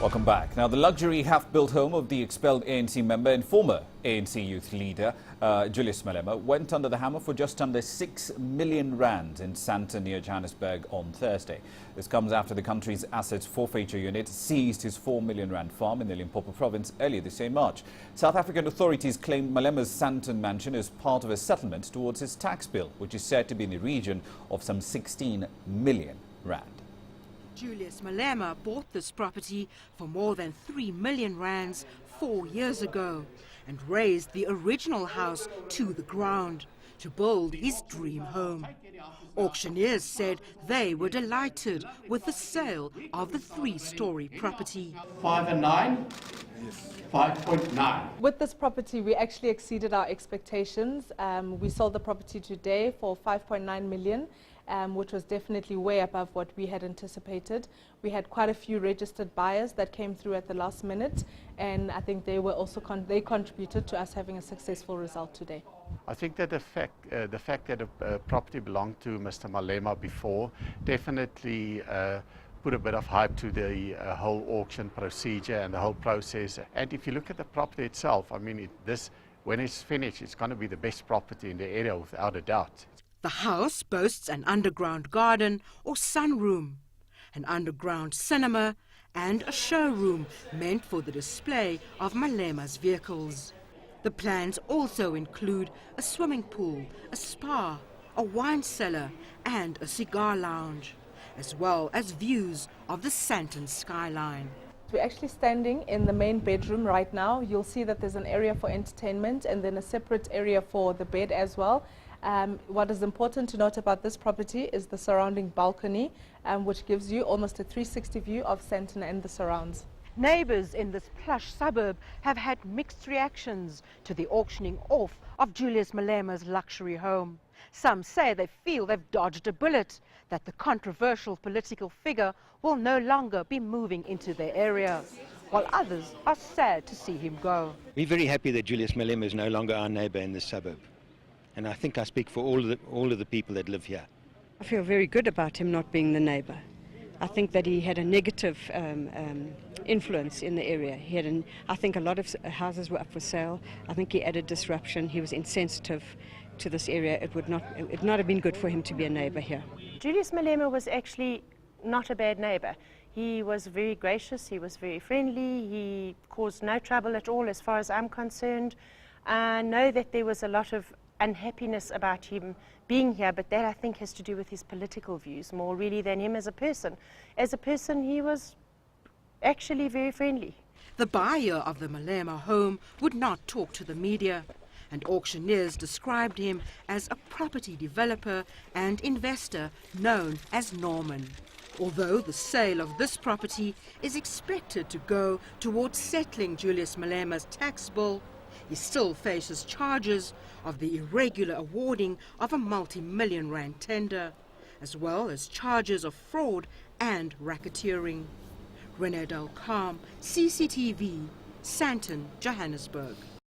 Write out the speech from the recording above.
Welcome back. Now, the luxury half-built home of the expelled ANC member and former ANC youth leader, Julius Malema, went under the hammer for just under 6 million rands in Sandton near Johannesburg on Thursday. This comes after the country's Assets Forfeiture Unit seized his 4 million rand farm in the Limpopo Province earlier this same March. South African authorities claim Malema's Sandton mansion is part of a settlement towards his tax bill, which is said to be in the region of some 16 million rand. Julius Malema bought this property for more than 3 million rands 4 years ago and razed the original house to the ground to build his dream home. Auctioneers said they were delighted with the sale of the 3-story property. 5 and 9? 5.9. With this property, we actually exceeded our expectations. We sold the property today for 5.9 million. Which was definitely way above what we had anticipated. We had quite a few registered buyers that came through at the last minute, and I think they were also they contributed to us having a successful result today. I think that the fact that a property belonged to Mr. Malema before definitely put a bit of hype to the whole auction procedure and the whole process. And if you look at the property itself, I mean, when it's finished, it's going to be the best property in the area without a doubt. The house boasts an underground garden or sunroom, an underground cinema and a showroom meant for the display of Malema's vehicles. The plans also include a swimming pool, a spa, a wine cellar and a cigar lounge, as well as views of the Sandton skyline. We're actually standing in the main bedroom right now. You'll see that there's an area for entertainment and then a separate area for the bed as well. What is important to note about this property is the surrounding balcony, which gives you almost a 360 view of Sandton and the surrounds. Neighbours in this plush suburb have had mixed reactions to the auctioning off of Julius Malema's luxury home. Some say they feel they've dodged a bullet, that the controversial political figure will no longer be moving into their area, while others are sad to see him go. We're very happy that Julius Malema is no longer our neighbour in this suburb. And I think I speak for all of the people that live here. I feel very good about him not being the neighbour. I think that he had a negative influence in the area. I think a lot of houses were up for sale. I think he added disruption. He was insensitive to this area. It would not have been good for him to be a neighbour here. Julius Malema was actually not a bad neighbour. He was very gracious, he was very friendly, he caused no trouble at all as far as I'm concerned. I know that there was a lot of unhappiness about him being here, but that I think has to do with his political views more really than him as a person. As a person, he was actually very friendly. The buyer of the Malema home would not talk to the media, and auctioneers described him as a property developer and investor known as Norman. Although the sale of this property is expected to go towards settling Julius Malema's tax bill, he still faces charges of the irregular awarding of a multi-million rand tender, as well as charges of fraud and racketeering. Renee Del Calm, CCTV, Sandton, Johannesburg.